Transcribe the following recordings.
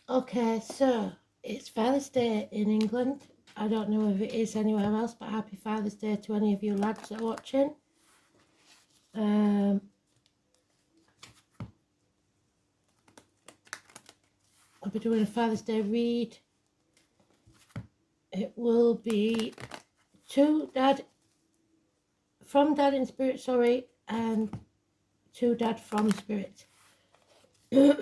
Okay, so it's Father's Day in England. I don't know if it is anywhere else, but happy Father's Day to any of you lads that are watching. I'll be doing a Father's Day read. It will be from Dad in Spirit, sorry, and to Dad from Spirit. So,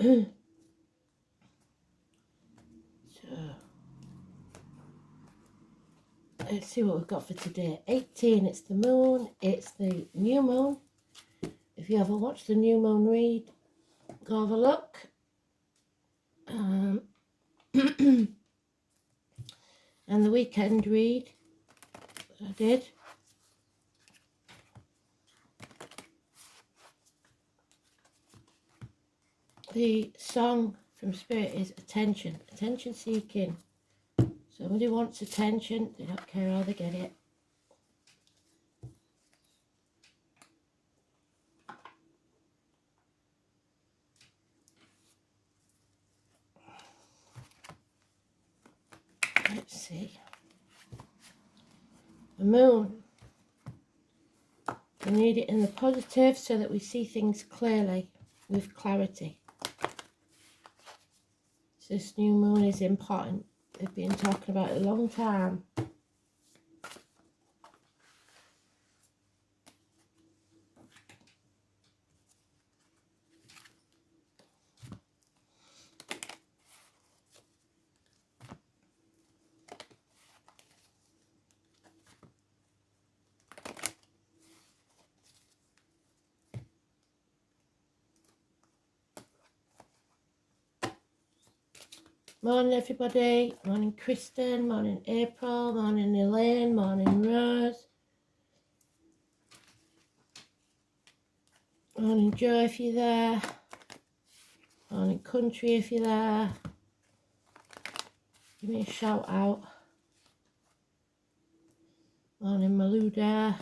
let's see what we've got for today. 18, it's the moon, it's the new moon. If you haven't watched the new moon read, go have a look. And the weekend read that I did. The song from Spirit is attention seeking. Somebody wants attention, they don't care how they get it. Let's see. The moon. We need it in the positive so that we see things clearly, with clarity. So this new moon is important. They've been talking about it a long time. Morning everybody, morning Kristen, morning April, morning Elaine, morning Rose. Morning Joe if you're there. Morning Country if you're there. Give me a shout out. Morning Maluda.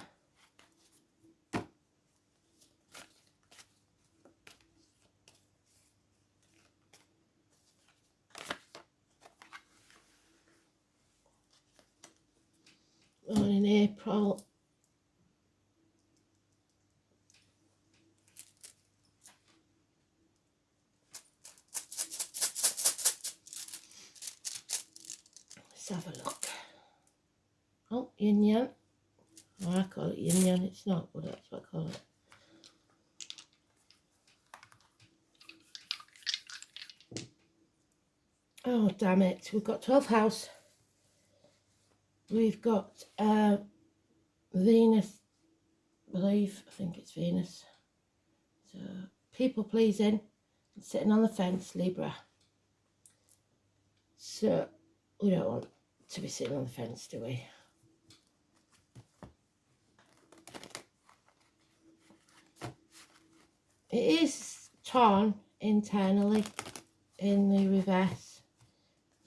Morning April. Let's have a look. Oh, yin yang. Oh, I call it yin yang. It's not, but that's what I call it. Oh, damn it. We've got 12th house. We've got Venus, I think it's Venus. So, people pleasing, sitting on the fence, Libra. So, we don't want to be sitting on the fence, do we? It is torn internally in the reverse.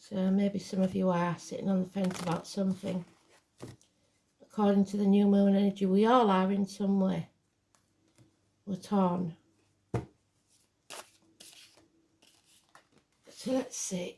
So maybe some of you are sitting on the fence about something. According to the new moon energy, we all are in some way. We're torn. So let's see.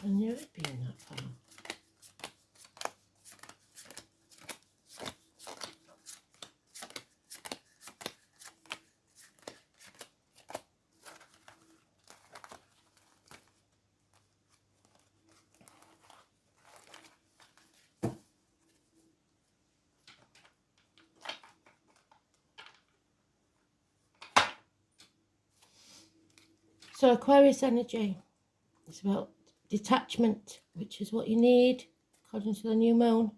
I knew it'd be in that far. So Aquarius energy is about detachment, which is what you need according to the new moon.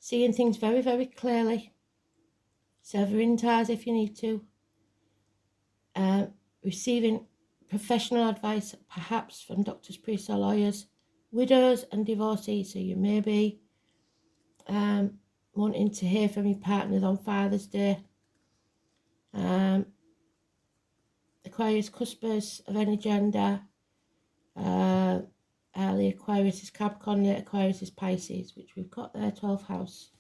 seeing things very, very clearly, severing ties if you need to, receiving professional advice, perhaps from doctors, priests or lawyers, widows and divorcees. So you may be wanting to hear from your partners on Father's Day. Aquarius, cuspers of any gender. Early Aquarius is Capricorn, late Aquarius is Pisces, which we've got there, 12th house.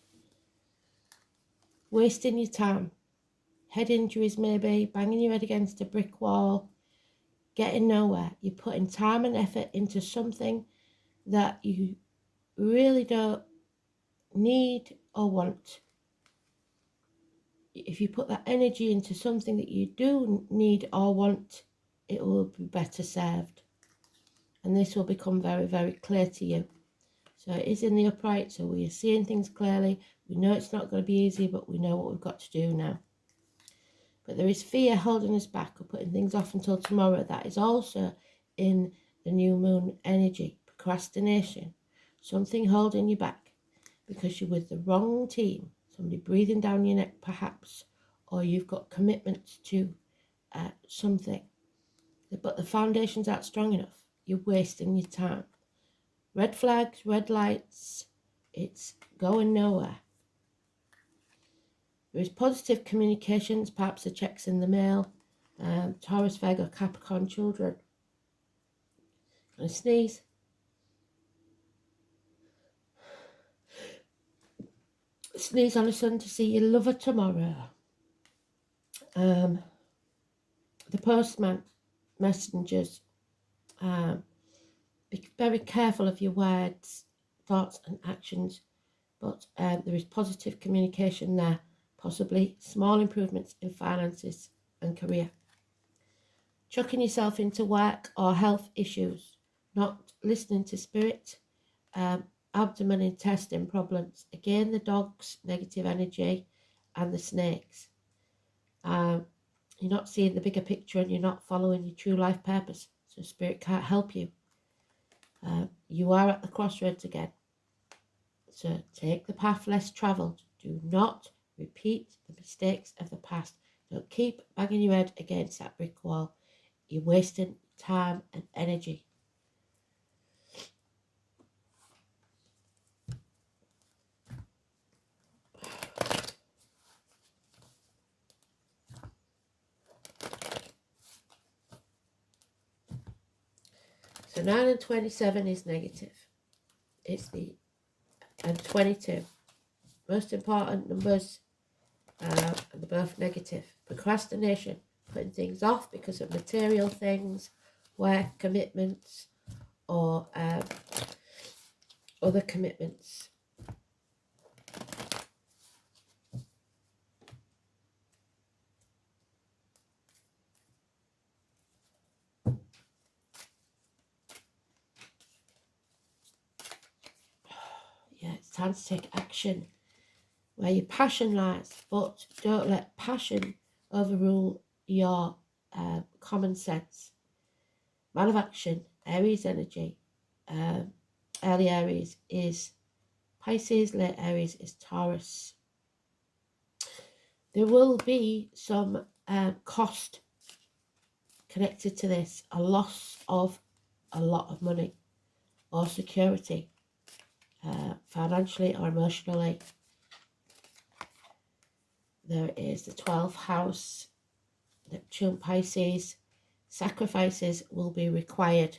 Wasting your time. Head injuries maybe, banging your head against a brick wall, getting nowhere. You're putting time and effort into something that you really don't need or want. If you put that energy into something that you do need or want, it will be better served. And this will become very, very clear to you. So it is in the upright, so we are seeing things clearly. We know it's not going to be easy, but we know what we've got to do now. But there is fear holding us back or putting things off until tomorrow. That is also in the new moon energy. Procrastination. Something holding you back because you're with the wrong team. Somebody breathing down your neck perhaps. Or you've got commitments to something. But the foundations aren't strong enough. You're wasting your time. Red flags, red lights. It's going nowhere. There is positive communications, perhaps the checks in the mail. Taurus, Virgo, Capricorn children. Gonna sneeze. Sneeze on a sun to see your lover tomorrow. The postman, messengers. Be very careful of your words, thoughts and actions. But there is positive communication there. Possibly small improvements in finances and career. Chucking yourself into work or health issues. Not listening to spirit. Abdomen intestine problems. Again, the dogs, negative energy, and the snakes. You're not seeing the bigger picture and you're not following your true life purpose. So spirit can't help you. You are at the crossroads again. So take the path less travelled. Do not repeat the mistakes of the past. Don't keep banging your head against that brick wall. You're wasting time and energy. So 9 and 27 is negative. And 22. Most important numbers, and they're both negative. Procrastination, putting things off because of material things, work commitments, or other commitments. Yeah, it's time to take action where your passion lies, but don't let passion overrule your common sense. Man of action, Aries energy. Early Aries is Pisces, late Aries is Taurus. There will be some cost connected to this, a loss of a lot of money or security, financially or emotionally. There is the 12th house, Neptune, Pisces. Sacrifices will be required.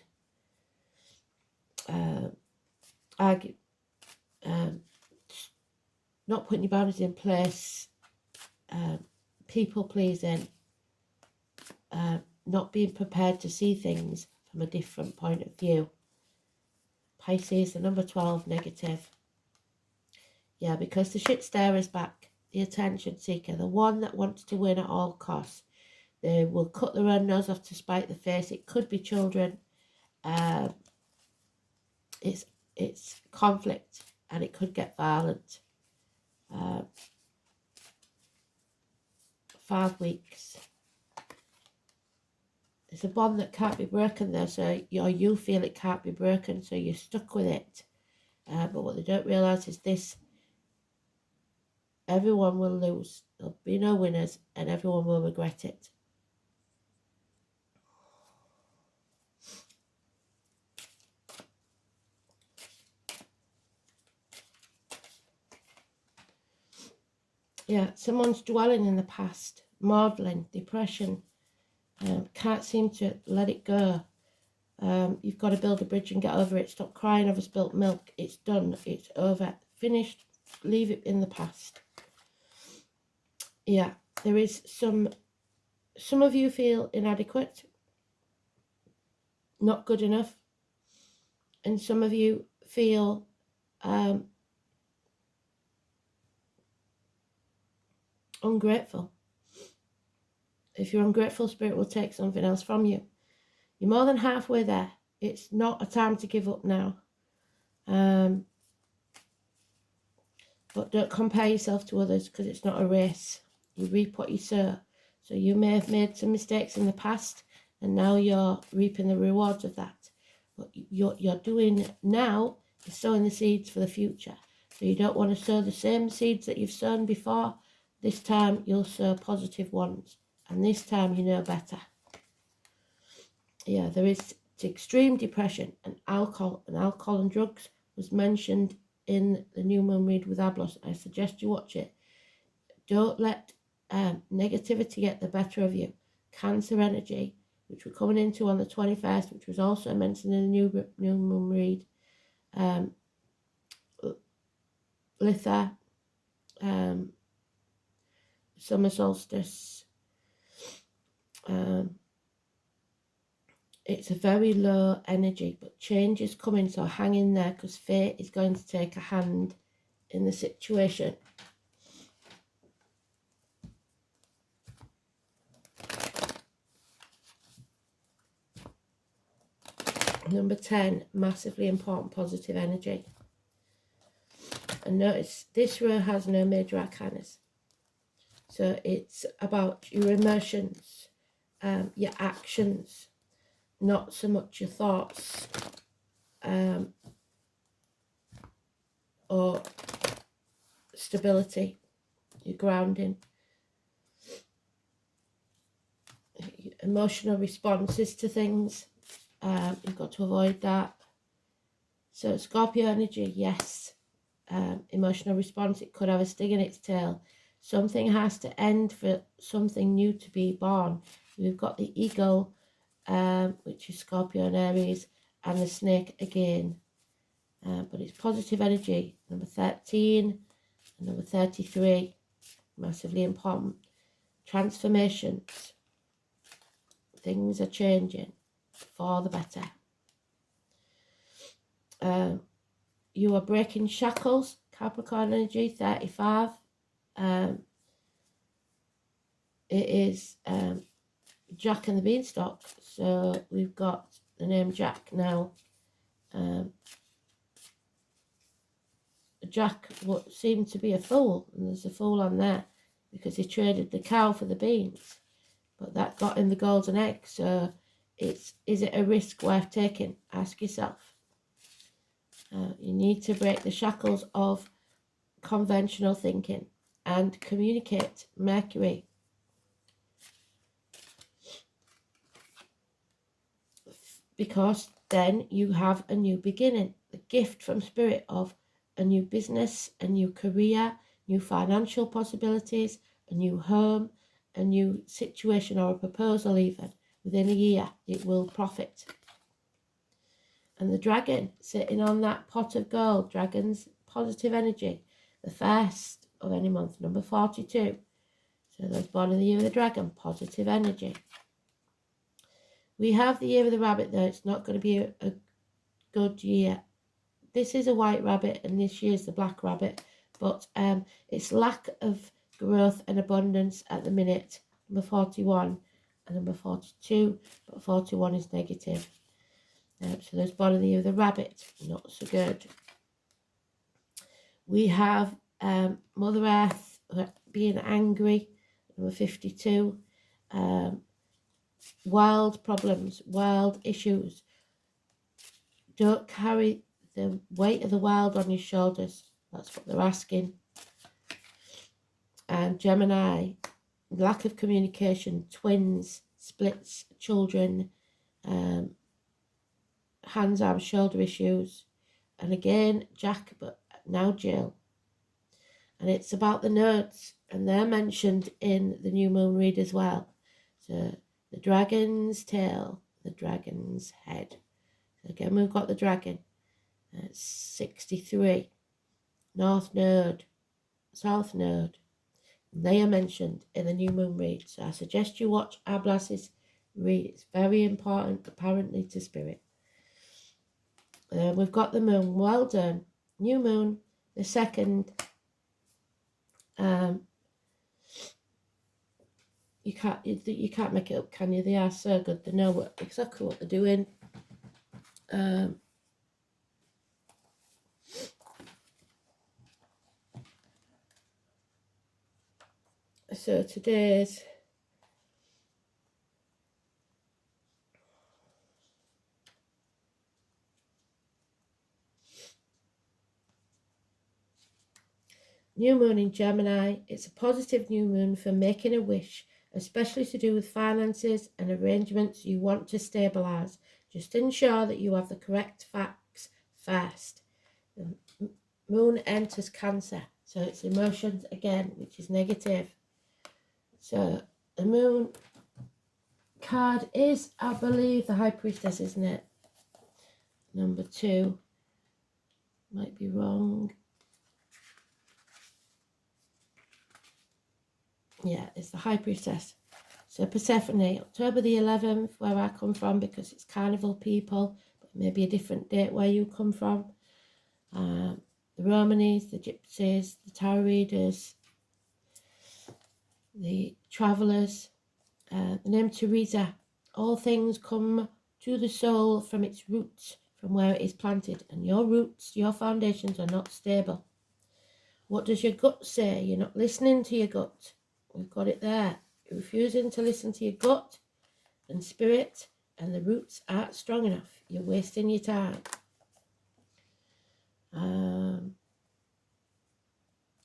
Not putting your boundaries in place, people pleasing, not being prepared to see things from a different point of view. Pisces, the number 12, negative. Yeah, because the shit stirrer is back. The attention seeker, the one that wants to win at all costs. They will cut their own nose off to spite the face. It could be children. It's conflict and it could get violent. 5 weeks. It's a bond that can't be broken there, so you feel it can't be broken, so you're stuck with it. But what they don't realise is this everyone will lose. There'll be no winners and everyone will regret it. Yeah, someone's dwelling in the past, maudlin, depression, can't seem to let it go. You've got to build a bridge and get over it. Stop crying over spilt milk. It's done. It's over. Finished. Leave it in the past. Yeah, there is some of you feel inadequate, not good enough, and some of you feel ungrateful. If you're ungrateful, Spirit will take something else from you. You're more than halfway there. It's not a time to give up now. But don't compare yourself to others, because it's not a race. You reap what you sow. So you may have made some mistakes in the past, and now you're reaping the rewards of that. What you're doing now is sowing the seeds for the future. So you don't want to sow the same seeds that you've sown before. This time you'll sow positive ones, and this time you know better. Yeah, there is extreme depression and alcohol and drugs was mentioned in the new moon read with Ablos. I suggest you watch it. Don't let negativity get the better of you. Cancer energy, which we're coming into on the 21st, which was also mentioned in the new moon read. Litha, summer solstice. It's a very low energy, but change is coming, so hang in there, because fate is going to take a hand in the situation. Number 10, massively important, positive energy. And notice this row has no major arcanas. So it's about your emotions, your actions, not so much your thoughts, or stability, your grounding. Emotional responses to things, you've got to avoid that. So Scorpio energy, yes, emotional response, it could have a sting in its tail. Something has to end for something new to be born. We've got the eagle, which is Scorpio and Aries, and the snake again. But it's positive energy. Number 13 and number 33, massively important. Transformations. Things are changing for the better. You are breaking shackles, Capricorn energy, 35. It is Jack and the Beanstalk. So we've got the name Jack now. Jack seemed to be a fool, and there's a fool on there because he traded the cow for the beans, but that got him the golden egg. So is it a risk worth taking? Ask yourself. You need to break the shackles of conventional thinking and communicate. Mercury. Because then you have a new beginning, the gift from Spirit of a new business, a new career, new financial possibilities, a new home, a new situation, or a proposal even. Within a year, it will profit. And the dragon sitting on that pot of gold, dragon's positive energy, the first of any month, number 42. So those born in the year of the dragon, positive energy. We have the year of the rabbit, though. It's not going to be a good year. This is a white rabbit, and this year's the black rabbit. But it's lack of growth and abundance at the minute. Number 41 and number 42. But 41 is negative. So those born in the year of the rabbit, not so good. We have Mother Earth being angry. Number 52. Wild problems, wild issues. Don't carry the weight of the world on your shoulders. That's what they're asking. And Gemini, lack of communication, twins, splits, children, hands, arms, shoulder issues. And again, Jack, but now Jill. And it's about the nodes, and they're mentioned in the new moon read as well. So the dragon's tail, the dragon's head. So again, we've got the dragon. 63. North node, south node. They are mentioned in the new moon read. So I suggest you watch Ablas's read. It's very important, apparently, to spirit. We've got the moon. Well done. New moon, the second. You can't make it up, can you? They are so good. They know exactly what they're doing. So today's new moon in Gemini. It's a positive new moon for making a wish, especially to do with finances and arrangements you want to stabilise. Just ensure that you have the correct facts first. The moon enters Cancer, so it's emotions again, which is negative. So the moon card is, I believe, the High Priestess, isn't it? Number 2. Might be wrong. Yeah, it's the High Priestess. So Persephone, October the 11th, where I come from, because it's carnival people, but maybe a different date where you come from. The Romanies, the Gypsies, the Tarot readers, the Travellers, the name Teresa. All things come to the soul from its roots, from where it is planted, and your roots, your foundations are not stable. What does your gut say? You're not listening to your gut. We've got it there. You're refusing to listen to your gut and spirit, and the roots aren't strong enough. You're wasting your time.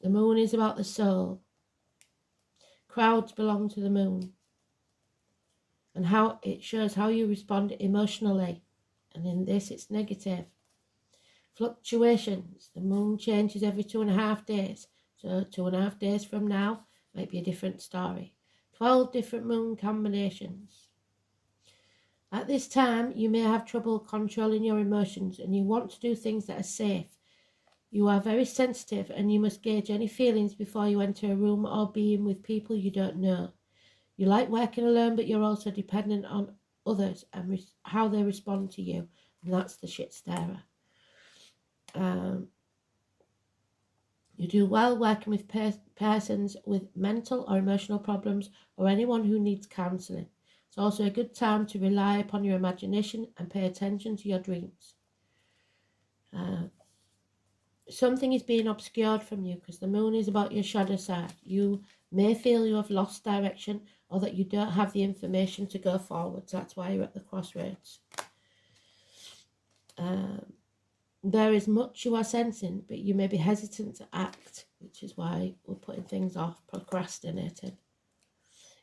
The moon is about the soul. Crowds belong to the moon, and how it shows how you respond emotionally, and in this it's negative. Fluctuations. The moon changes every 2.5 days, so 2.5 days from now might be a different story. 12 different moon combinations. At this time, you may have trouble controlling your emotions, and you want to do things that are safe. You are very sensitive, and you must gauge any feelings before you enter a room or being with people you don't know. You like working alone, but you're also dependent on others and how they respond to you, and that's the shit stirrer. You do well working with persons with mental or emotional problems, or anyone who needs counselling. It's also a good time to rely upon your imagination and pay attention to your dreams. Something is being obscured from you because the moon is about your shadow side. You may feel you have lost direction, or that you don't have the information to go forwards. That's why you're at the crossroads. There is much you are sensing, but you may be hesitant to act, which is why we're putting things off, procrastinating.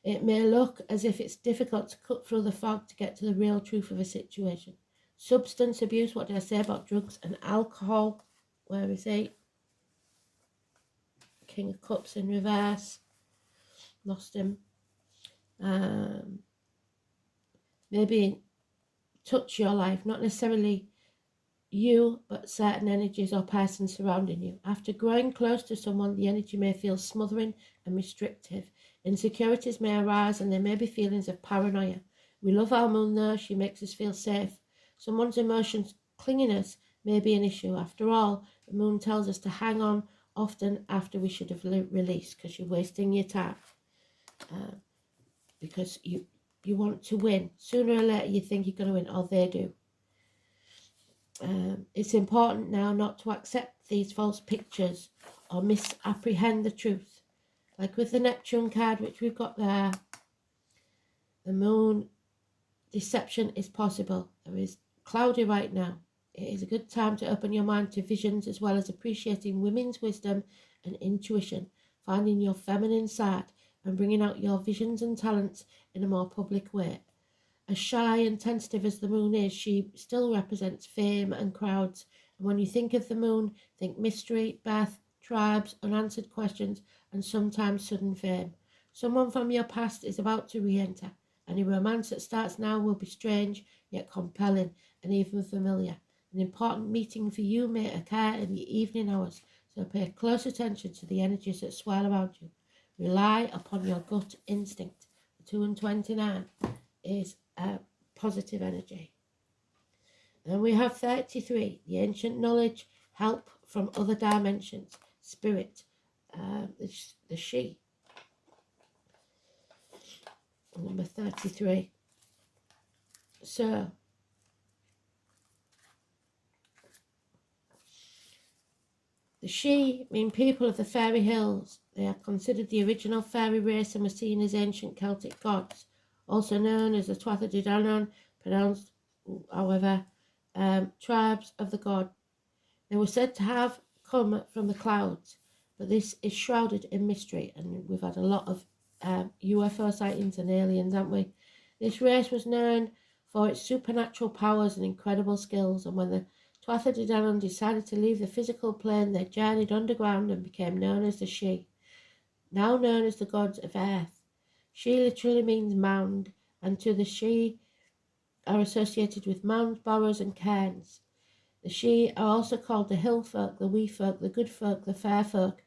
It may look as if it's difficult to cut through the fog to get to the real truth of a situation. Substance abuse, what did I say about drugs and alcohol? Where is he? King of Cups in reverse. Lost him. Maybe touch your life, not necessarily you, but certain energies or persons surrounding you. After growing close to someone, the energy may feel smothering and restrictive. Insecurities may arise, and there may be feelings of paranoia. We love our moon though. She makes us feel safe. Someone's emotions, clinginess, may be an issue. After all, the moon tells us to hang on often after we should have released, because you're wasting your time. Because you want to win. Sooner or later you think you're going to win, or they do. It's important now not to accept these false pictures or misapprehend the truth. Like with the Neptune card, which we've got there, the moon, deception is possible. There is cloudy right now. It is a good time to open your mind to visions, as well as appreciating women's wisdom and intuition. finding your feminine side and bringing out your visions and talents in a more public way. As shy and tentative as the moon is, she still represents fame and crowds. And when you think of the moon, think mystery, birth, tribes, unanswered questions, and sometimes sudden fame. Someone from your past is about to re-enter. Any romance that starts now will be strange, yet compelling, and even familiar. An important meeting for you may occur in the evening hours, so pay close attention to the energies that swirl around you. Rely upon your gut instinct. The 2 and 29 is a positive energy. Then we have 33, the ancient knowledge, help from other dimensions, spirit, the she. Number 33. So, the she mean people of the fairy hills. They are considered the original fairy race and were seen as ancient Celtic gods, also known as the Tuatha De Danann, pronounced, however, tribes of the god. They were said to have come from the clouds, but this is shrouded in mystery, and we've had a lot of UFO sightings and aliens, haven't we? This race was known for its supernatural powers and incredible skills, and when the Tuatha De Danann decided to leave the physical plane, they journeyed underground and became known as the She, now known as the gods of earth. She literally means mound, and to the She are associated with mounds, burrows, and cairns. The She are also called the hill folk, the wee folk, the good folk, the fair folk,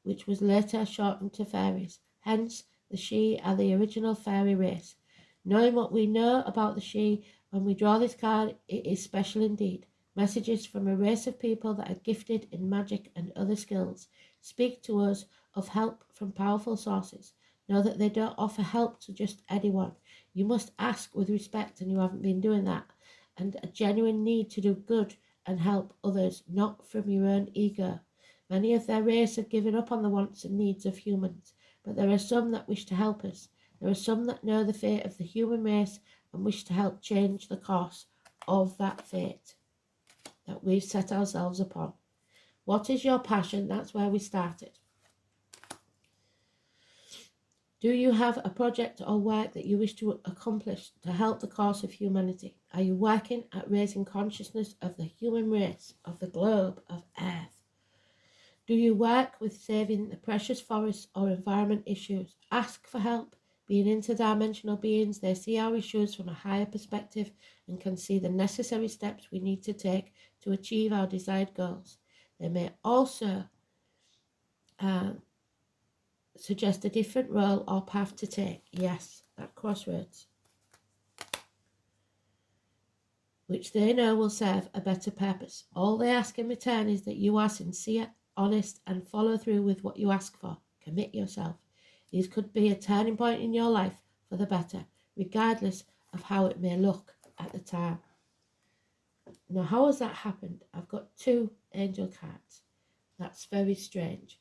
which was later shortened to fairies. Hence, the She are the original fairy race. Knowing what we know about the She, when we draw this card, it is special indeed. Messages from a race of people that are gifted in magic and other skills speak to us of help from powerful sources. Know that they don't offer help to just anyone. You must ask with respect, and you haven't been doing that, and a genuine need to do good and help others, not from your own ego. Many of their race have given up on the wants and needs of humans, but there are some that wish to help us. There are some that know the fate of the human race and wish to help change the course of that fate that we've set ourselves upon. What is your passion? That's where we started. Do you have a project or work that you wish to accomplish to help the cause of humanity? Are you working at raising consciousness of the human race, of the globe, of Earth? Do you work with saving the precious forests or environment issues? Ask for help. Being interdimensional beings, they see our issues from a higher perspective and can see the necessary steps we need to take to achieve our desired goals. They may also suggest a different role or path to take. Yes, that crossroads, which they know will serve a better purpose. All they ask in return is that you are sincere, honest, and follow through with what you ask for. Commit yourself. These could be a turning point in your life for the better, regardless of how it may look at the time. Now, how has that happened? I've got 2 angel cards. That's very strange.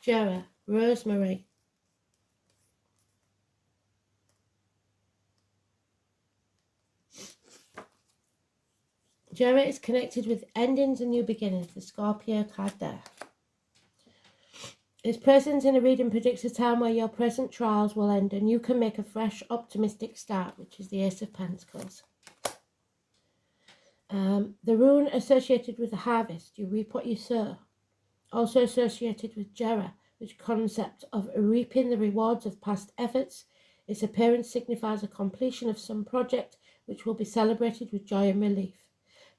Jera, Rosemary. Jera is connected with endings and new beginnings. The Scorpio card there. Its presence in a reading predicts a time where your present trials will end and you can make a fresh, optimistic start, which is the Ace of Pentacles. The rune associated with the harvest, you reap what you sow. Also associated with Jera, which concept of reaping the rewards of past efforts. Its appearance signifies a completion of some project which will be celebrated with joy and relief.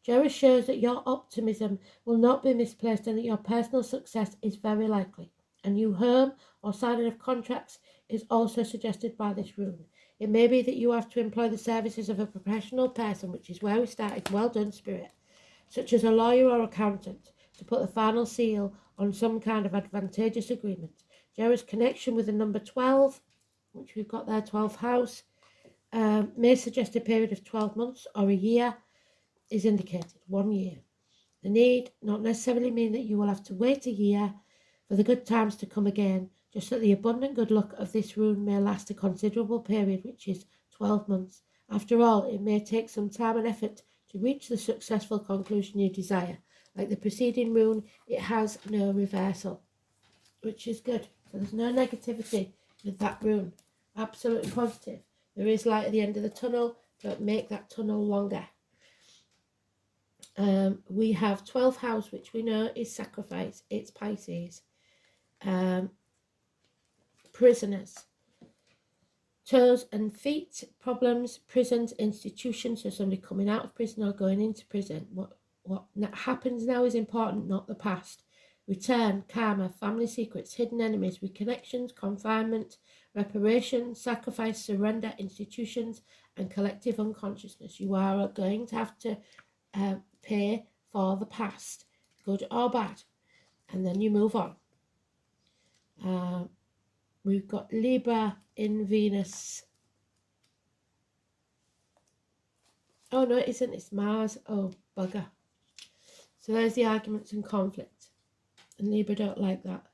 Jera shows that your optimism will not be misplaced and that your personal success is very likely. A new home or signing of contracts is also suggested by this rune. It may be that you have to employ the services of a professional person, which is where we started. Well done, Spirit. Such as a lawyer or accountant. to put the final seal on some kind of advantageous agreement. Jera's connection with the number 12, which we've got there, 12th house, may suggest a period of 12 months or a year is indicated, 1 year. The need not necessarily mean that you will have to wait a year for the good times to come again, just that the abundant good luck of this rune may last a considerable period, which is 12 months. After all, it may take some time and effort to reach the successful conclusion you desire. Like the preceding rune, it has no reversal, which is good. So there's no negativity with that rune. Absolutely positive. There is light at the end of the tunnel, but make that tunnel longer. We have 12th house, which we know is sacrifice. It's Pisces. Prisoners. Toes and feet, problems, prisons, institutions. So somebody coming out of prison or going into prison. What happens now is important, not the past. Return, karma, family secrets, hidden enemies, reconnections, confinement, reparation, sacrifice, surrender, institutions, and collective unconsciousness. You are going to have to pay for the past, good or bad, and then you move on. We've got Libra in Venus. Oh no, it isn't, it's Mars. Oh bugger. So there's the arguments and conflict, and Libra don't like that.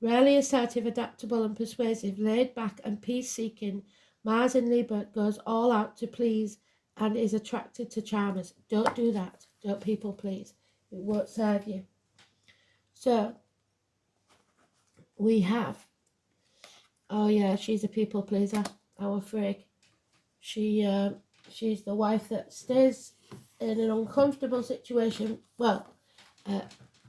Rarely assertive, adaptable and persuasive, laid back and peace-seeking, Mars in Libra goes all out to please and is attracted to charmers. Don't do that. Don't people please. It won't serve you. So we have, oh yeah, she's a people pleaser, our Frigg. She's the wife that stays in an uncomfortable situation, well,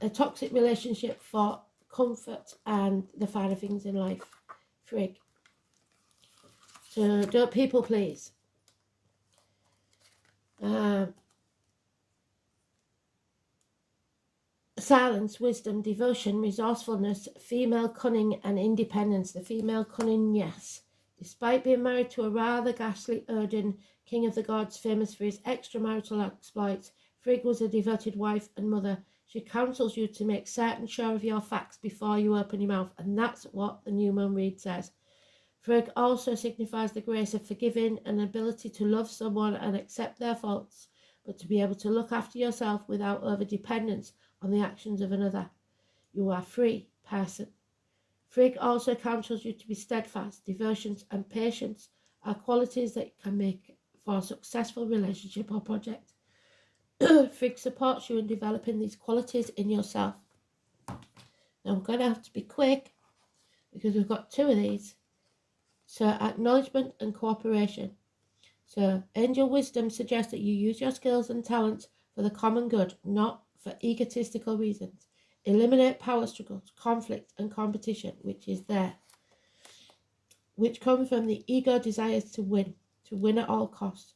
a toxic relationship for comfort and the finer things in life. Frigg. So don't people please. Silence, wisdom, devotion, resourcefulness, female cunning and independence. The female cunning, yes. Despite being married to a rather ghastly Odin, king of the gods, famous for his extramarital exploits, Frigg was a devoted wife and mother. She counsels you to make certain sure of your facts before you open your mouth, and that's what the new moon read says. Frigg also signifies the grace of forgiving, an ability to love someone and accept their faults, but to be able to look after yourself without over-dependence on the actions of another. You are free, person. Frigg also counsels you to be steadfast. Devotion and patience are qualities that can make for a successful relationship or project. Frigg supports you in developing these qualities in yourself. Now I'm going to have to be quick because we've got two of these. So acknowledgement and cooperation. So angel wisdom suggests that you use your skills and talents for the common good, not for egotistical reasons. Eliminate power struggles, conflict and competition, which is there, which come from the ego desires to win at all costs.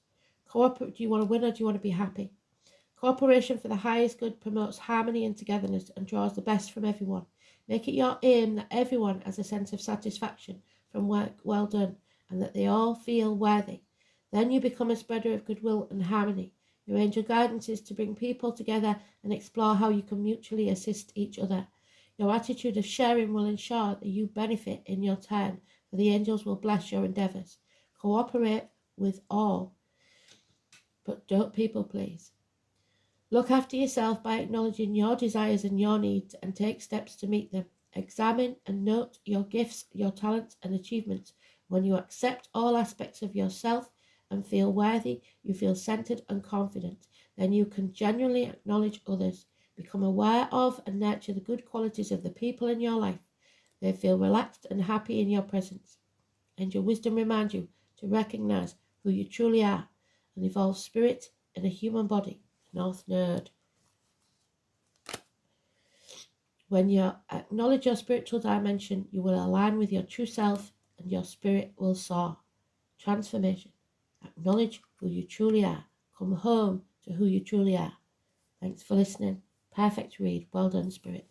Do you want to win or do you want to be happy? Cooperation for the highest good promotes harmony and togetherness and draws the best from everyone. Make it your aim that everyone has a sense of satisfaction from work well done and that they all feel worthy. Then you become a spreader of goodwill and harmony. Your angel guidance is to bring people together and explore how you can mutually assist each other. Your attitude of sharing will ensure that you benefit in your turn, for the angels will bless your endeavours. Cooperate with all, but don't people please. Look after yourself by acknowledging your desires and your needs and take steps to meet them. Examine and note your gifts, your talents and achievements. When you accept all aspects of yourself and feel worthy, you feel centered and confident. Then you can genuinely acknowledge others. Become aware of and nurture the good qualities of the people in your life. They feel relaxed and happy in your presence. And your wisdom reminds you to recognize who you truly are, an evolved spirit in a human body. North Node. When you acknowledge your spiritual dimension, you will align with your true self and your spirit will soar. Transformation. Acknowledge who you truly are. Come home to who you truly are. Thanks for listening. Perfect read. Well done, Spirit.